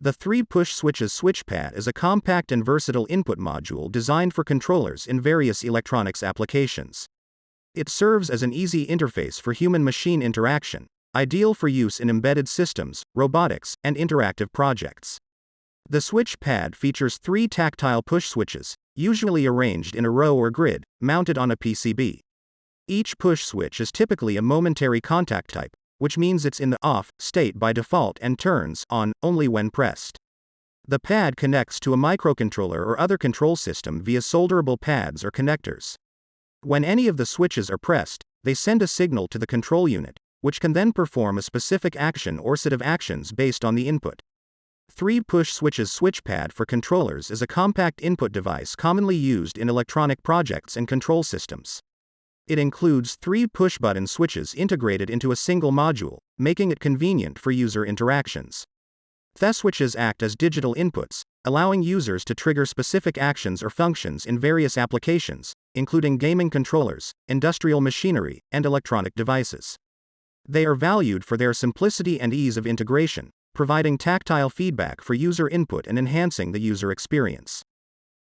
The 3-push switches switchpad is a compact and versatile input module designed for controllers in various electronics applications. It serves as an easy interface for human-machine interaction, ideal for use in embedded systems, robotics, and interactive projects. The switch pad features 3 tactile push switches, usually arranged in a row or grid, mounted on a PCB. Each push switch is typically a momentary contact type, which means it's in the off state by default and turns on only when pressed. The pad connects to a microcontroller or other control system via solderable pads or connectors. When any of the switches are pressed, they send a signal to the control unit, which can then perform a specific action or set of actions based on the input. 3-push switches switchpad for controllers is a compact input device commonly used in electronic projects and control systems. It includes 3 push-button switches integrated into a single module, making it convenient for user interactions. The switches act as digital inputs, allowing users to trigger specific actions or functions in various applications, including gaming controllers, industrial machinery, and electronic devices. They are valued for their simplicity and ease of integration, providing tactile feedback for user input and enhancing the user experience.